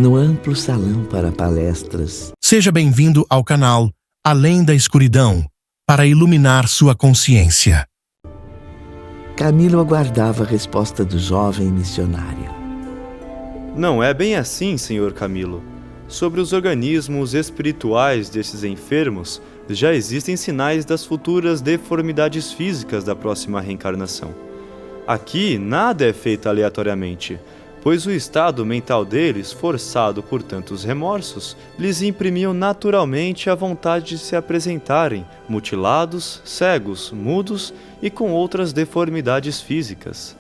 no amplo salão para palestras. Seja bem-vindo ao canal Além da Escuridão, para iluminar sua consciência. Camilo aguardava a resposta do jovem missionário. Não é bem assim, Senhor Camilo. Sobre os organismos espirituais desses enfermos, já existem sinais das futuras deformidades físicas da próxima reencarnação. Aqui, nada é feito aleatoriamente, pois o estado mental deles, forçado por tantos remorsos, lhes imprimiu naturalmente a vontade de se apresentarem mutilados, cegos, mudos e com outras deformidades físicas.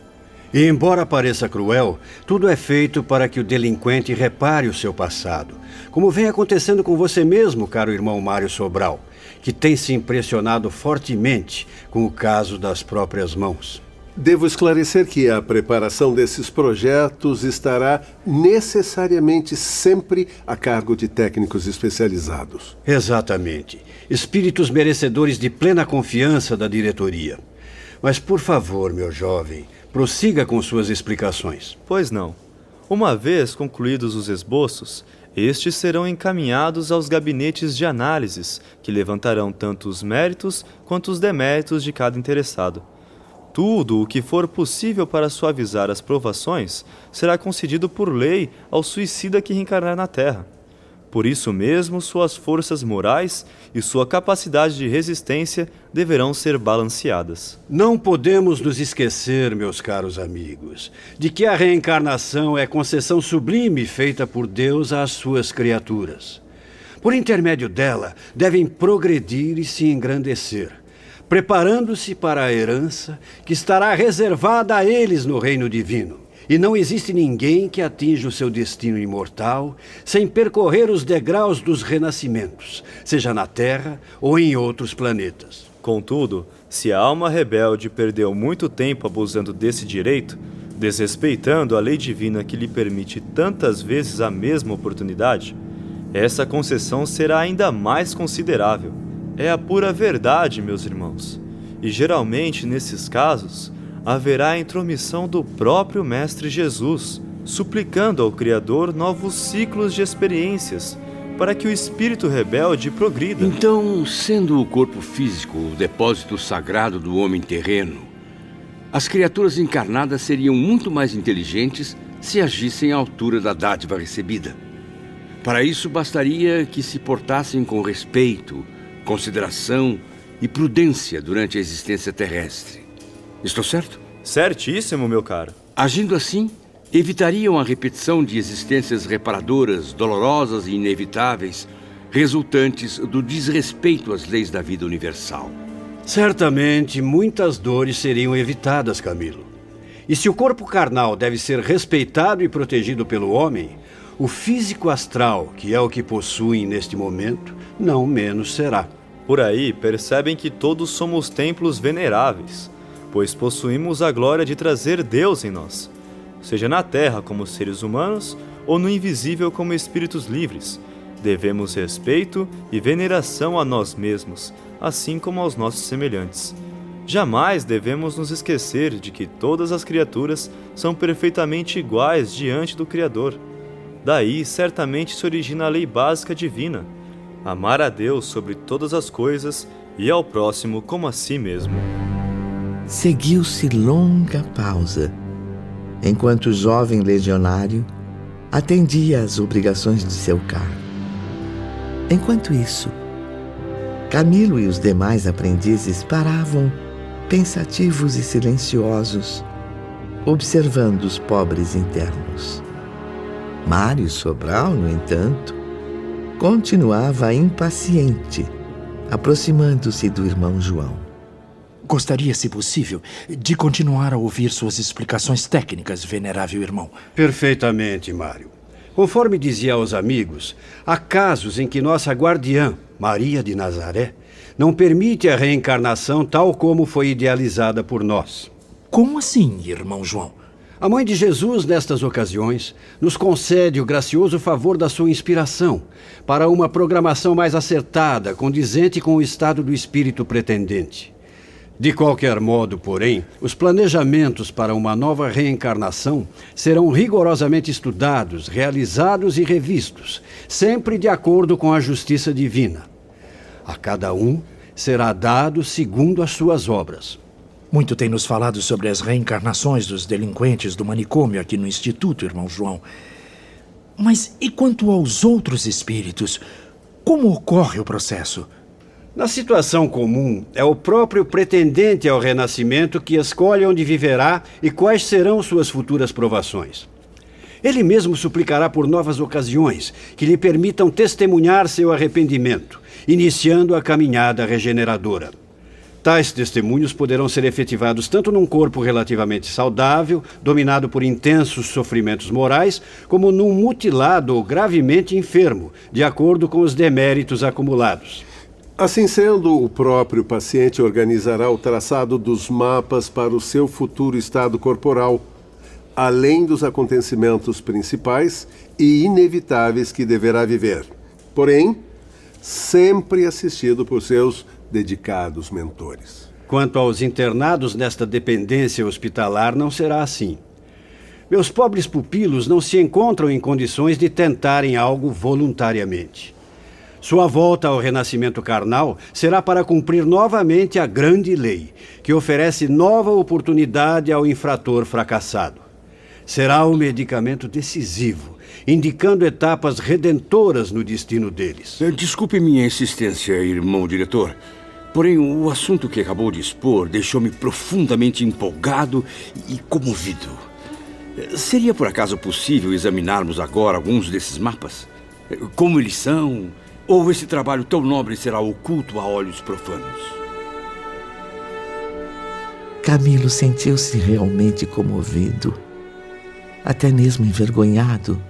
E embora pareça cruel, tudo é feito para que o delinquente repare o seu passado, como vem acontecendo com você mesmo, caro irmão Mário Sobral, que tem se impressionado fortemente com o caso das próprias mãos. Devo esclarecer que a preparação desses projetos estará necessariamente sempre a cargo de técnicos especializados. Exatamente. Espíritos merecedores de plena confiança da diretoria. Mas, por favor, meu jovem, prossiga com suas explicações. Pois não. Uma vez concluídos os esboços, estes serão encaminhados aos gabinetes de análises, que levantarão tanto os méritos quanto os deméritos de cada interessado. Tudo o que for possível para suavizar as provações será concedido por lei ao suicida que reencarnar na Terra. Por isso mesmo, suas forças morais e sua capacidade de resistência deverão ser balanceadas. Não podemos nos esquecer, meus caros amigos, de que a reencarnação é concessão sublime feita por Deus às suas criaturas. Por intermédio dela, devem progredir e se engrandecer, preparando-se para a herança que estará reservada a eles no reino divino. E não existe ninguém que atinja o seu destino imortal sem percorrer os degraus dos renascimentos, seja na Terra ou em outros planetas. Contudo, se a alma rebelde perdeu muito tempo abusando desse direito, desrespeitando a lei divina que lhe permite tantas vezes a mesma oportunidade, essa concessão será ainda mais considerável. É a pura verdade, meus irmãos. E geralmente, nesses casos, haverá a intromissão do próprio Mestre Jesus, suplicando ao Criador novos ciclos de experiências, para que o espírito rebelde progrida. Então, sendo o corpo físico o depósito sagrado do homem terreno, as criaturas encarnadas seriam muito mais inteligentes se agissem à altura da dádiva recebida. Para isso, bastaria que se portassem com respeito, consideração e prudência durante a existência terrestre. Estou certo? Certíssimo, meu caro. Agindo assim, evitariam a repetição de existências reparadoras, dolorosas e inevitáveis, resultantes do desrespeito às leis da vida universal. Certamente, muitas dores seriam evitadas, Camilo. E se o corpo carnal deve ser respeitado e protegido pelo homem, o físico astral, que é o que possuem neste momento, não menos será. Por aí, percebem que todos somos templos veneráveis, pois possuímos a glória de trazer Deus em nós, seja na terra como seres humanos ou no invisível como espíritos livres. Devemos respeito e veneração a nós mesmos, assim como aos nossos semelhantes. Jamais devemos nos esquecer de que todas as criaturas são perfeitamente iguais diante do Criador. Daí, certamente se origina a lei básica divina: amar a Deus sobre todas as coisas e ao próximo como a si mesmo. Seguiu-se longa pausa, enquanto o jovem legionário atendia às obrigações de seu cargo. Enquanto isso, Camilo e os demais aprendizes paravam, pensativos e silenciosos, observando os pobres internos. Mário Sobral, no entanto, continuava impaciente, aproximando-se do irmão João. Gostaria, se possível, de continuar a ouvir suas explicações técnicas, venerável irmão. Perfeitamente, Mário. Conforme dizia aos amigos, há casos em que nossa guardiã, Maria de Nazaré, não permite a reencarnação tal como foi idealizada por nós. Como assim, irmão João? A Mãe de Jesus, nestas ocasiões, nos concede o gracioso favor da sua inspiração para uma programação mais acertada, condizente com o estado do espírito pretendente. De qualquer modo, porém, os planejamentos para uma nova reencarnação serão rigorosamente estudados, realizados e revistos, sempre de acordo com a justiça divina. A cada um será dado segundo as suas obras. Muito tem nos falado sobre as reencarnações dos delinquentes do manicômio aqui no Instituto, irmão João. Mas e quanto aos outros espíritos? Como ocorre o processo? Na situação comum, é o próprio pretendente ao renascimento que escolhe onde viverá e quais serão suas futuras provações. Ele mesmo suplicará por novas ocasiões que lhe permitam testemunhar seu arrependimento, iniciando a caminhada regeneradora. Tais testemunhos poderão ser efetivados tanto num corpo relativamente saudável, dominado por intensos sofrimentos morais, como num mutilado ou gravemente enfermo, de acordo com os deméritos acumulados. Assim sendo, o próprio paciente organizará o traçado dos mapas para o seu futuro estado corporal, além dos acontecimentos principais e inevitáveis que deverá viver. Porém, sempre assistido por seus dedicados mentores. Quanto aos internados nesta dependência hospitalar, não será assim. Meus pobres pupilos não se encontram em condições de tentarem algo voluntariamente. Sua volta ao renascimento carnal será para cumprir novamente a grande lei, que oferece nova oportunidade ao infrator fracassado. Será um medicamento decisivo, indicando etapas redentoras no destino deles. Desculpe minha insistência, irmão diretor. Porém, o assunto que acabou de expor deixou-me profundamente empolgado e comovido. Seria por acaso possível examinarmos agora alguns desses mapas? Como eles são? Ou esse trabalho tão nobre será oculto a olhos profanos? Camilo sentiu-se realmente comovido, até mesmo envergonhado,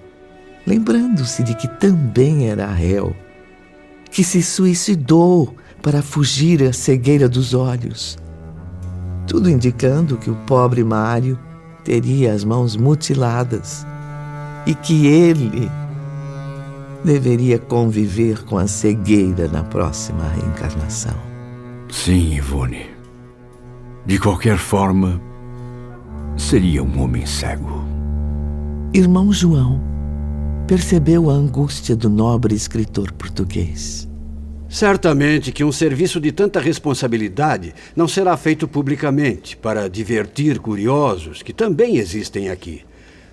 lembrando-se de que também era réu, que se suicidou para fugir à cegueira dos olhos. Tudo indicando que o pobre Mário teria as mãos mutiladas e que ele deveria conviver com a cegueira na próxima reencarnação. Sim, Ivone. De qualquer forma, seria um homem cego. Irmão João percebeu a angústia do nobre escritor português. Certamente que um serviço de tanta responsabilidade não será feito publicamente para divertir curiosos, que também existem aqui.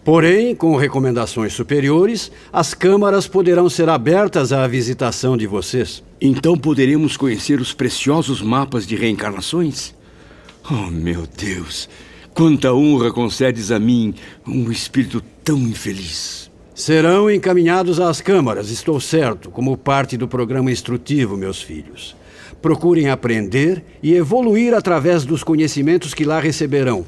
Porém, com recomendações superiores, as câmaras poderão ser abertas à visitação de vocês. Então poderemos conhecer os preciosos mapas de reencarnações? Oh, meu Deus! Quanta honra concedes a mim, um espírito tão infeliz. Serão encaminhados às câmaras, estou certo, como parte do programa instrutivo, meus filhos. Procurem aprender e evoluir através dos conhecimentos que lá receberão.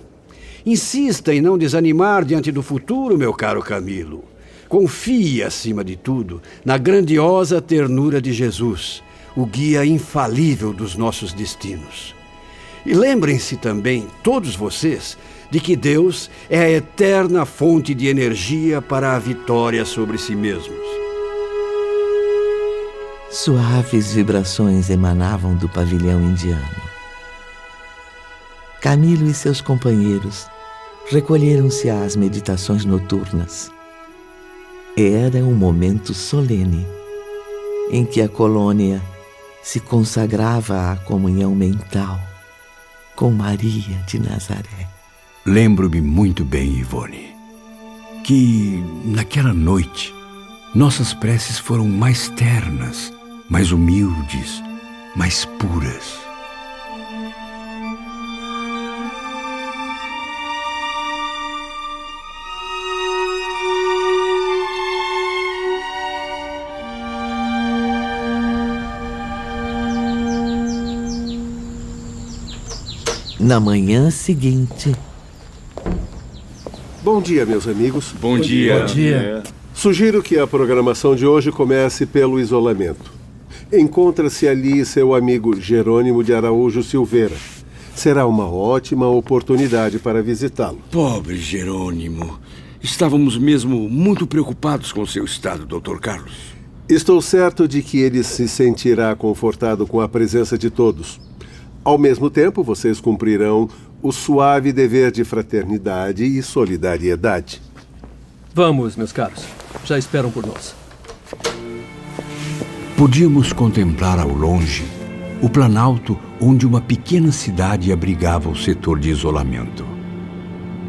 Insista em não desanimar diante do futuro, meu caro Camilo. Confie, acima de tudo, na grandiosa ternura de Jesus, o guia infalível dos nossos destinos. E lembrem-se também, todos vocês, de que Deus é a eterna fonte de energia para a vitória sobre si mesmos. Suaves vibrações emanavam do pavilhão indiano. Camilo e seus companheiros recolheram-se às meditações noturnas. Era um momento solene em que a colônia se consagrava à comunhão mental com Maria de Nazaré. Lembro-me muito bem, Ivone, que naquela noite nossas preces foram mais ternas, mais humildes, mais puras. Na manhã seguinte... Bom dia, meus amigos. Bom dia. Bom dia. Sugiro que a programação de hoje comece pelo isolamento. Encontra-se ali seu amigo Jerônimo de Araújo Silveira. Será uma ótima oportunidade para visitá-lo. Pobre Jerônimo. Estávamos mesmo muito preocupados com seu estado, Dr. Carlos. Estou certo de que ele se sentirá confortado com a presença de todos. Ao mesmo tempo, vocês cumprirão o suave dever de fraternidade e solidariedade. Vamos, meus caros. Já esperam por nós. Podíamos contemplar ao longe o planalto onde uma pequena cidade abrigava o setor de isolamento.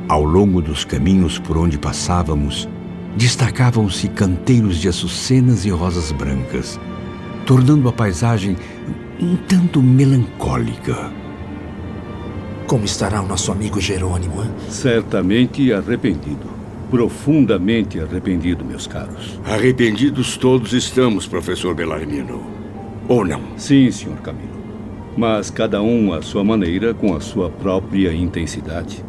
Ao longo dos caminhos por onde passávamos, destacavam-se canteiros de açucenas e rosas brancas, tornando a paisagem um tanto melancólica. Como estará o nosso amigo Jerônimo, hein? Certamente arrependido. Profundamente arrependido, meus caros. Arrependidos todos estamos, professor Bellarmino. Ou não? Sim, Sr. Camilo. Mas cada um à sua maneira, com a sua própria intensidade.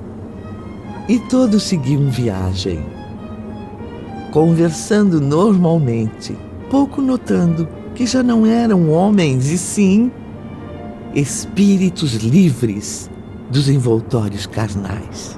E todos seguiam viagem, conversando normalmente, pouco notando que já não eram homens, e sim espíritos livres dos envoltórios carnais.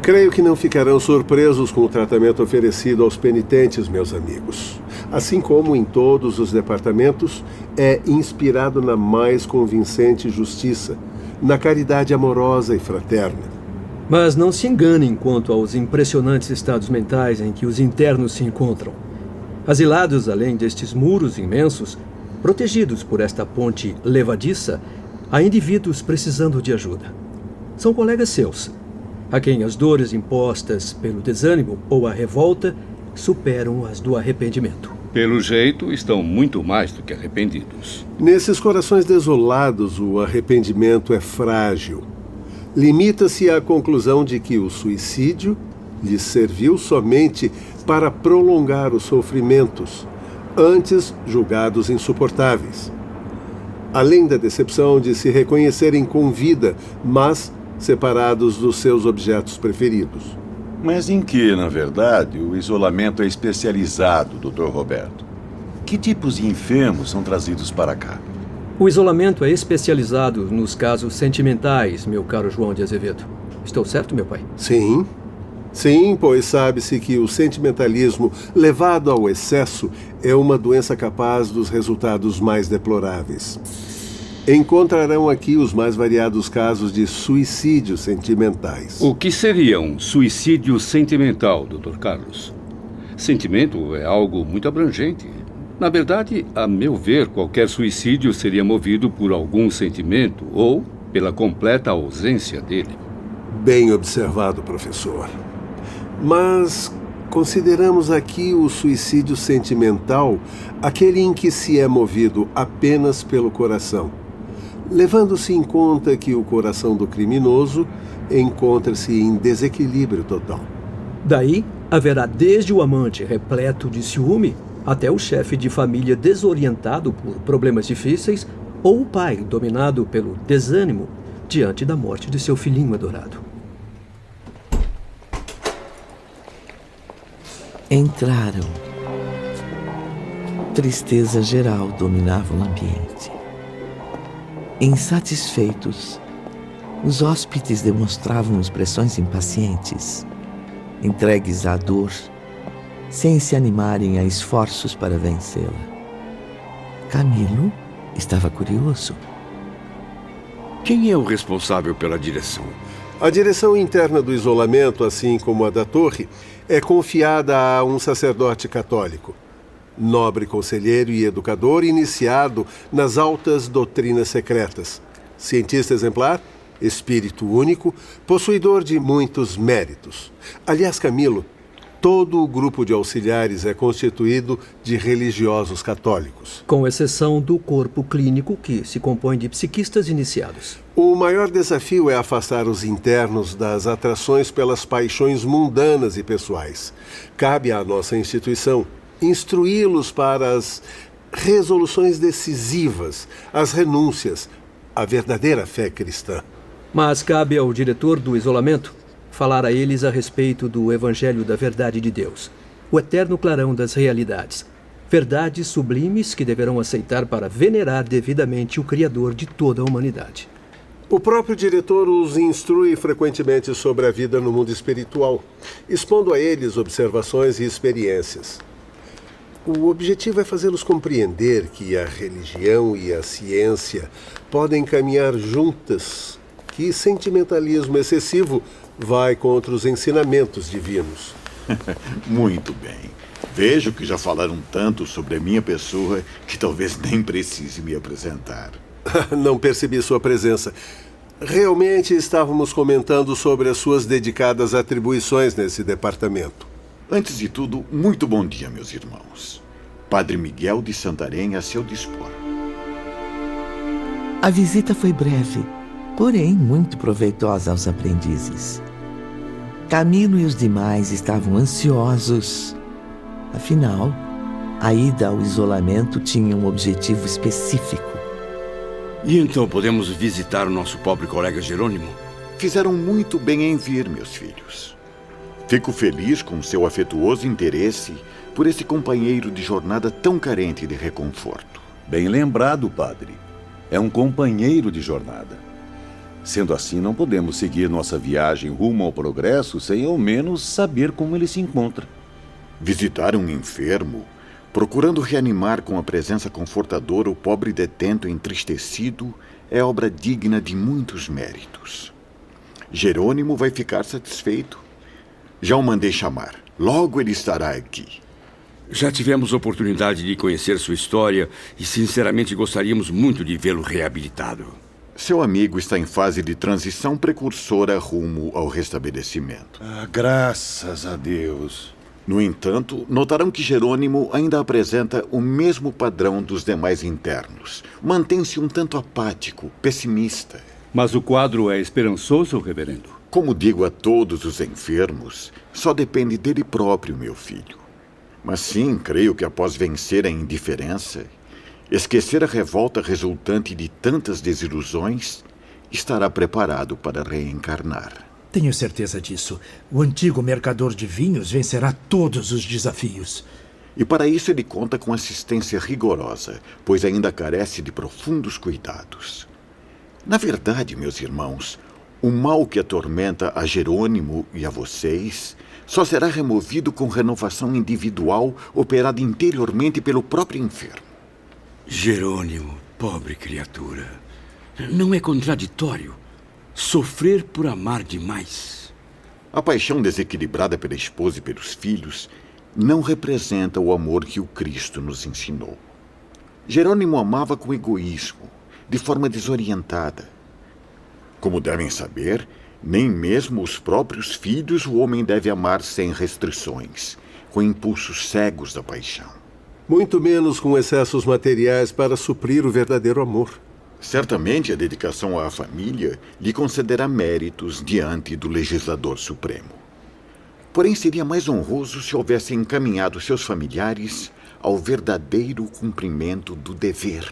Creio que não ficarão surpresos com o tratamento oferecido aos penitentes, meus amigos. Assim como em todos os departamentos, é inspirado na mais convincente justiça, na caridade amorosa e fraterna. Mas não se enganem quanto aos impressionantes estados mentais em que os internos se encontram. Asilados além destes muros imensos, protegidos por esta ponte levadiça, há indivíduos precisando de ajuda. São colegas seus, a quem as dores impostas pelo desânimo ou a revolta superam as do arrependimento. Pelo jeito, estão muito mais do que arrependidos. Nesses corações desolados, o arrependimento é frágil. Limita-se à conclusão de que o suicídio lhes serviu somente para prolongar os sofrimentos, antes julgados insuportáveis. Além da decepção de se reconhecerem com vida, mas separados dos seus objetos preferidos. Mas em que, na verdade, o isolamento é especializado, Dr. Roberto? Que tipos de enfermos são trazidos para cá? O isolamento é especializado nos casos sentimentais, meu caro João de Azevedo. Estou certo, meu pai? Sim. Sim, pois sabe-se que o sentimentalismo levado ao excesso é uma doença capaz dos resultados mais deploráveis. Encontrarão aqui os mais variados casos de suicídios sentimentais. O que seria um suicídio sentimental, Dr. Carlos? Sentimento é algo muito abrangente. Na verdade, a meu ver, qualquer suicídio seria movido por algum sentimento ou pela completa ausência dele. Bem observado, professor. Mas consideramos aqui o suicídio sentimental aquele em que se é movido apenas pelo coração, levando-se em conta que o coração do criminoso encontra-se em desequilíbrio total. Daí, haverá desde o amante repleto de ciúme até o chefe de família desorientado por problemas difíceis ou o pai dominado pelo desânimo diante da morte de seu filhinho adorado. Entraram. Tristeza geral dominava o ambiente. Insatisfeitos, os hóspedes demonstravam expressões impacientes, entregues à dor, sem se animarem a esforços para vencê-la. Camilo estava curioso. Quem é o responsável pela direção? A direção interna do isolamento, assim como a da torre, é confiada a um sacerdote católico, nobre conselheiro e educador iniciado nas altas doutrinas secretas, cientista exemplar, espírito único, possuidor de muitos méritos. Aliás, Camilo, todo o grupo de auxiliares é constituído de religiosos católicos. Com exceção do corpo clínico, que se compõe de psiquistas iniciados. O maior desafio é afastar os internos das atrações pelas paixões mundanas e pessoais. Cabe à nossa instituição instruí-los para as resoluções decisivas, as renúncias, a verdadeira fé cristã. Mas cabe ao diretor do isolamento falar a eles a respeito do Evangelho da Verdade de Deus, o eterno clarão das realidades, verdades sublimes que deverão aceitar para venerar devidamente o Criador de toda a humanidade. O próprio diretor os instrui frequentemente sobre a vida no mundo espiritual, expondo a eles observações e experiências. O objetivo é fazê-los compreender que a religião e a ciência podem caminhar juntas, que sentimentalismo excessivo vai contra os ensinamentos divinos. Muito bem. Vejo que já falaram tanto sobre a minha pessoa que talvez nem precise me apresentar. Não percebi sua presença. Realmente estávamos comentando sobre as suas dedicadas atribuições nesse departamento. Antes de tudo, muito bom dia, meus irmãos. Padre Miguel de Santarém a seu dispor. A visita foi breve, porém muito proveitosa aos aprendizes. Camilo e os demais estavam ansiosos. Afinal, a ida ao isolamento tinha um objetivo específico. E então podemos visitar o nosso pobre colega Jerônimo? Fizeram muito bem em vir, meus filhos. Fico feliz com seu afetuoso interesse por esse companheiro de jornada tão carente de reconforto. Bem lembrado, padre. É um companheiro de jornada. Sendo assim, não podemos seguir nossa viagem rumo ao progresso sem ao menos saber como ele se encontra. Visitar um enfermo, procurando reanimar com a presença confortadora o pobre detento entristecido, é obra digna de muitos méritos. Jerônimo vai ficar satisfeito. Já o mandei chamar. Logo ele estará aqui. Já tivemos oportunidade de conhecer sua história e sinceramente gostaríamos muito de vê-lo reabilitado. Seu amigo está em fase de transição precursora rumo ao restabelecimento. Graças a Deus. No entanto, notarão que Jerônimo ainda apresenta o mesmo padrão dos demais internos. Mantém-se um tanto apático, pessimista. Mas o quadro é esperançoso, reverendo? Como digo a todos os enfermos, só depende dele próprio, meu filho. Mas sim, creio que após vencer a indiferença, esquecer a revolta resultante de tantas desilusões, estará preparado para reencarnar. Tenho certeza disso. O antigo mercador de vinhos vencerá todos os desafios. E para isso ele conta com assistência rigorosa, pois ainda carece de profundos cuidados. Na verdade, meus irmãos, o mal que atormenta a Jerônimo e a vocês só será removido com renovação individual operada interiormente pelo próprio enfermo. Jerônimo, pobre criatura. Não é contraditório sofrer por amar demais? A paixão desequilibrada pela esposa e pelos filhos não representa o amor que o Cristo nos ensinou. Jerônimo amava com egoísmo, de forma desorientada. Como devem saber, nem mesmo os próprios filhos o homem deve amar sem restrições, com impulsos cegos da paixão. Muito menos com excessos materiais para suprir o verdadeiro amor. Certamente a dedicação à família lhe concederá méritos diante do legislador supremo. Porém, seria mais honroso se houvesse encaminhado seus familiares ao verdadeiro cumprimento do dever.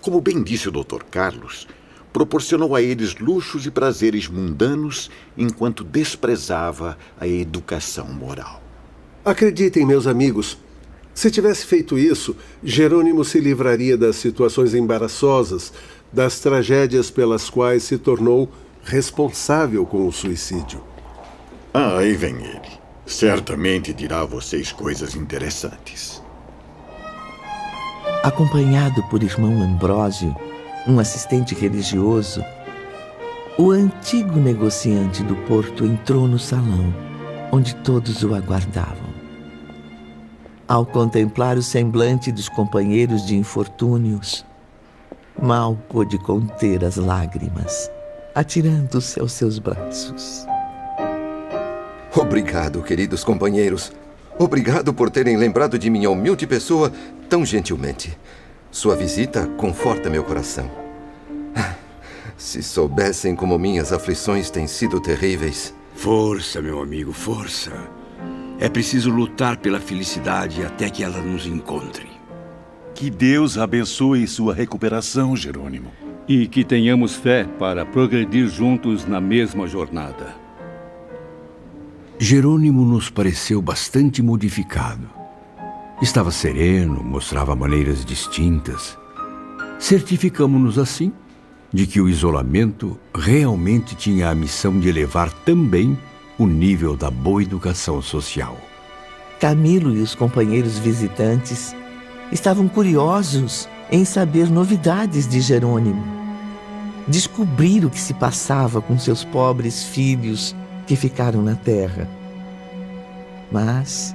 Como bem disse o Dr. Carlos, proporcionou a eles luxos e prazeres mundanos enquanto desprezava a educação moral. Acreditem, meus amigos, se tivesse feito isso, Jerônimo se livraria das situações embaraçosas, das tragédias pelas quais se tornou responsável com o suicídio. Aí vem ele. Certamente dirá a vocês coisas interessantes. Acompanhado por irmão Ambrósio, um assistente religioso, o antigo negociante do porto entrou no salão, onde todos o aguardavam. Ao contemplar o semblante dos companheiros de infortúnios, mal pôde conter as lágrimas, atirando-se aos seus braços. Obrigado, queridos companheiros. Obrigado por terem lembrado de minha humilde pessoa tão gentilmente. Sua visita conforta meu coração. Se soubessem como minhas aflições têm sido terríveis. Força, meu amigo, força. É preciso lutar pela felicidade até que ela nos encontre. Que Deus abençoe sua recuperação, Jerônimo. E que tenhamos fé para progredir juntos na mesma jornada. Jerônimo nos pareceu bastante modificado. Estava sereno, mostrava maneiras distintas. Certificamo-nos assim de que o isolamento realmente tinha a missão de elevar também o nível da boa educação social. Camilo e os companheiros visitantes estavam curiosos em saber novidades de Jerônimo, descobrir o que se passava com seus pobres filhos que ficaram na terra. Mas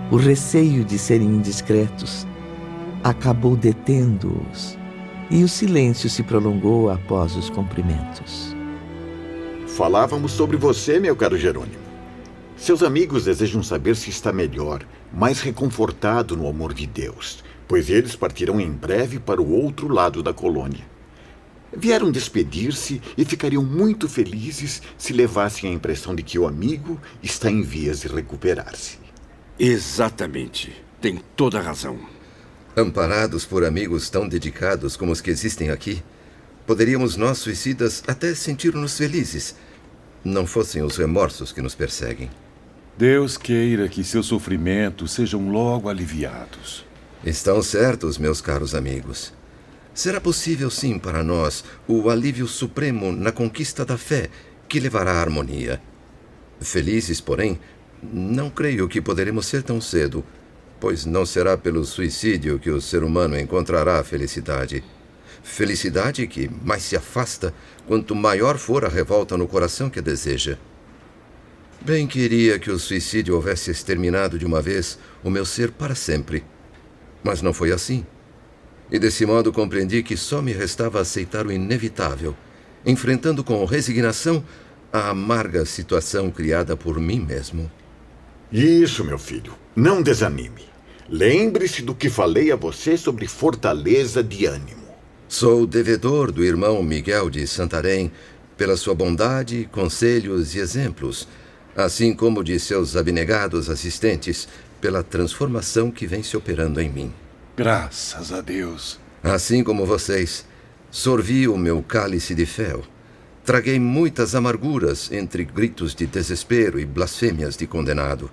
o receio de serem indiscretos acabou detendo-os e o silêncio se prolongou após os cumprimentos. Falávamos sobre você, meu caro Jerônimo. Seus amigos desejam saber se está melhor, mais reconfortado no amor de Deus, pois eles partirão em breve para o outro lado da colônia. Vieram despedir-se e ficariam muito felizes se levassem a impressão de que o amigo está em vias de recuperar-se. Exatamente. Tem toda a razão. Amparados por amigos tão dedicados como os que existem aqui, poderíamos nós, suicidas, até sentir-nos felizes, não fossem os remorsos que nos perseguem. Deus queira que seus sofrimentos sejam logo aliviados. Estão certos, meus caros amigos. Será possível, sim, para nós, o alívio supremo na conquista da fé que levará à harmonia. Felizes, porém, não creio que poderemos ser tão cedo, pois não será pelo suicídio que o ser humano encontrará a felicidade. Felicidade que mais se afasta quanto maior for a revolta no coração que a deseja. Bem queria que o suicídio houvesse exterminado de uma vez o meu ser para sempre. Mas não foi assim. E desse modo compreendi que só me restava aceitar o inevitável, enfrentando com resignação a amarga situação criada por mim mesmo. Isso, meu filho. Não desanime. Lembre-se do que falei a você sobre fortaleza de ânimo. Sou devedor do irmão Miguel de Santarém pela sua bondade, conselhos e exemplos, assim como de seus abnegados assistentes pela transformação que vem se operando em mim. Graças a Deus. Assim como vocês, sorvi o meu cálice de fel. Traguei muitas amarguras entre gritos de desespero e blasfêmias de condenado.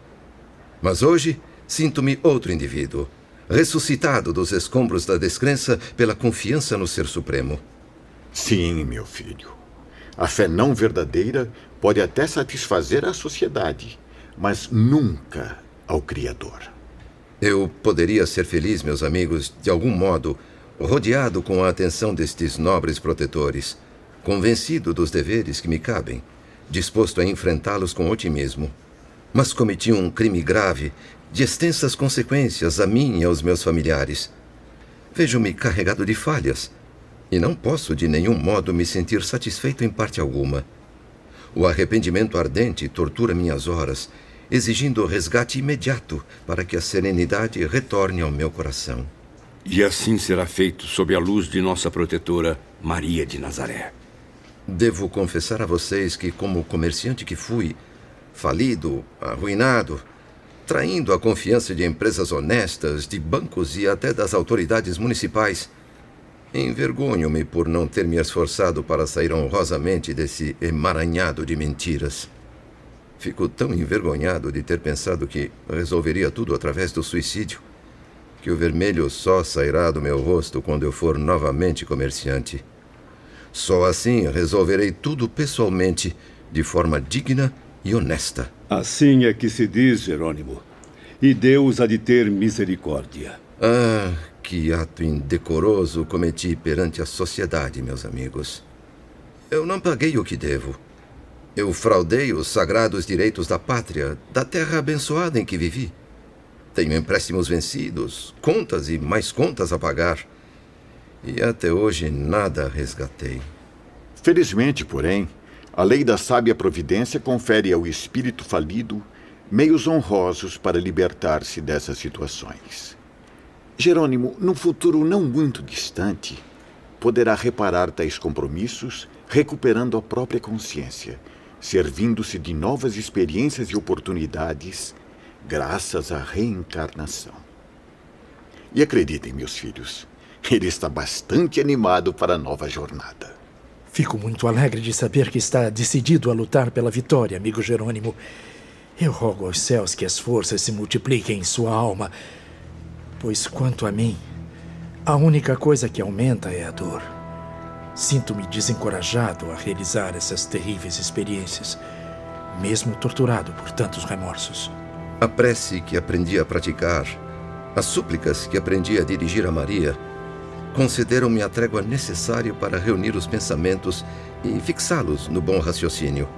Mas hoje sinto-me outro indivíduo, ressuscitado dos escombros da descrença pela confiança no Ser Supremo. Sim, meu filho. A fé não verdadeira pode até satisfazer a sociedade, mas nunca ao Criador. Eu poderia ser feliz, meus amigos, de algum modo, rodeado com a atenção destes nobres protetores, convencido dos deveres que me cabem, disposto a enfrentá-los com otimismo. Mas cometi um crime grave, de extensas consequências a mim e aos meus familiares. Vejo-me carregado de falhas, e não posso de nenhum modo me sentir satisfeito em parte alguma. O arrependimento ardente tortura minhas horas, exigindo resgate imediato para que a serenidade retorne ao meu coração. E assim será feito sob a luz de nossa protetora, Maria de Nazaré. Devo confessar a vocês que, como comerciante que fui, falido, arruinado, traindo a confiança de empresas honestas, de bancos e até das autoridades municipais, envergonho-me por não ter me esforçado para sair honrosamente desse emaranhado de mentiras. Fico tão envergonhado de ter pensado que resolveria tudo através do suicídio, que o vermelho só sairá do meu rosto quando eu for novamente comerciante. Só assim resolverei tudo pessoalmente, de forma digna e honesta. Assim é que se diz, Jerônimo. E Deus há de ter misericórdia. Ah, que ato indecoroso cometi perante a sociedade, meus amigos. Eu não paguei o que devo. Eu fraudei os sagrados direitos da pátria, da terra abençoada em que vivi. Tenho empréstimos vencidos, contas e mais contas a pagar. E até hoje nada resgatei. Felizmente, porém, a lei da sábia providência confere ao espírito falido meios honrosos para libertar-se dessas situações. Jerônimo, num futuro não muito distante, poderá reparar tais compromissos, recuperando a própria consciência, servindo-se de novas experiências e oportunidades, graças à reencarnação. E acreditem, meus filhos, ele está bastante animado para a nova jornada. Fico muito alegre de saber que está decidido a lutar pela vitória, amigo Jerônimo. Eu rogo aos céus que as forças se multipliquem em sua alma, pois, quanto a mim, a única coisa que aumenta é a dor. Sinto-me desencorajado a realizar essas terríveis experiências, mesmo torturado por tantos remorsos. A prece que aprendi a praticar, as súplicas que aprendi a dirigir a Maria, concederam-me a trégua necessária para reunir os pensamentos e fixá-los no bom raciocínio.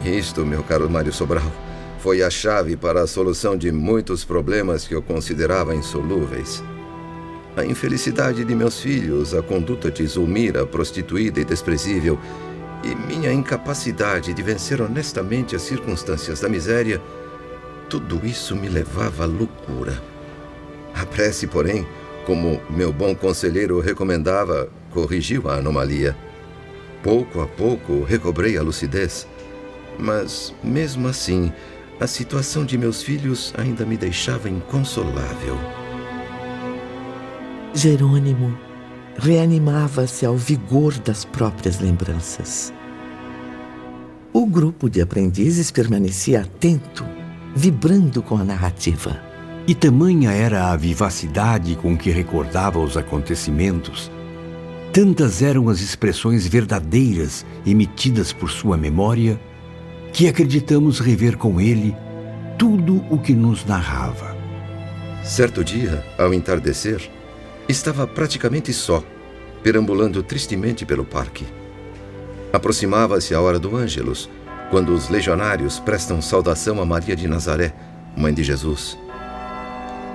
Isto, meu caro Mário Sobral, foi a chave para a solução de muitos problemas que eu considerava insolúveis. A infelicidade de meus filhos, a conduta de Zulmira, prostituída e desprezível, e minha incapacidade de vencer honestamente as circunstâncias da miséria, tudo isso me levava à loucura. A prece, porém, como meu bom conselheiro recomendava, corrigiu a anomalia. Pouco a pouco recobrei a lucidez, mas, mesmo assim, a situação de meus filhos ainda me deixava inconsolável. Jerônimo reanimava-se ao vigor das próprias lembranças. O grupo de aprendizes permanecia atento, vibrando com a narrativa. E tamanha era a vivacidade com que recordava os acontecimentos, tantas eram as expressões verdadeiras emitidas por sua memória, que acreditamos rever com ele tudo o que nos narrava. Certo dia, ao entardecer, estava praticamente só, perambulando tristemente pelo parque. Aproximava-se a hora do Ângelus, quando os legionários prestam saudação a Maria de Nazaré, mãe de Jesus.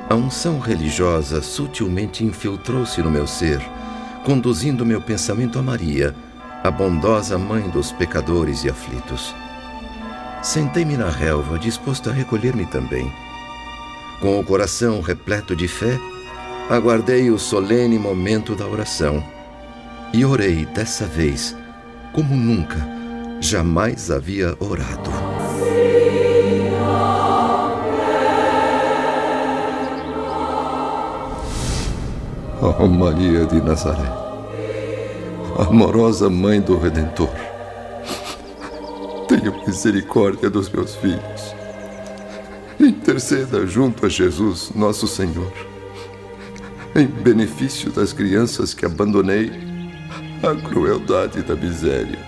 A unção religiosa sutilmente infiltrou-se no meu ser, conduzindo meu pensamento a Maria, a bondosa mãe dos pecadores e aflitos. Sentei-me na relva, disposto a recolher-me também. Com o coração repleto de fé, aguardei o solene momento da oração e orei dessa vez como nunca, jamais havia orado. Ó Maria de Nazaré, amorosa Mãe do Redentor, tenha misericórdia dos meus filhos. Interceda junto a Jesus, nosso Senhor, em benefício das crianças que abandonei à crueldade da miséria.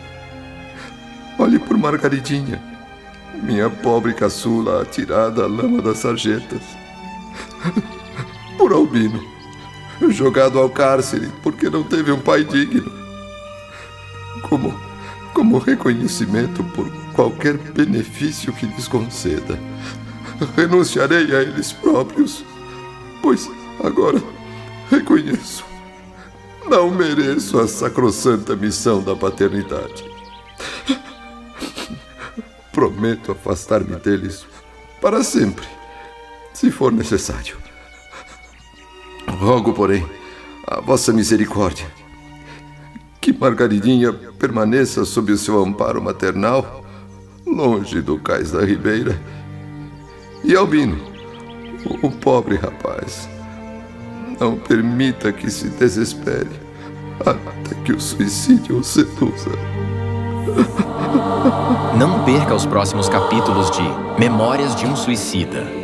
Olhe por Margaridinha, minha pobre caçula atirada à lama das sarjetas. Por Albino, jogado ao cárcere porque não teve um pai digno. Como reconhecimento por qualquer benefício que lhes conceda, renunciarei a eles próprios, pois agora reconheço, não mereço a sacrossanta missão da paternidade. Prometo afastar-me deles para sempre, se for necessário. Rogo, porém, a vossa misericórdia, que Margaridinha permaneça sob o seu amparo maternal, longe do cais da ribeira, e Albino, o pobre rapaz, não permita que se desespere até que o suicídio o seduza. Não perca os próximos capítulos de Memórias de um Suicida.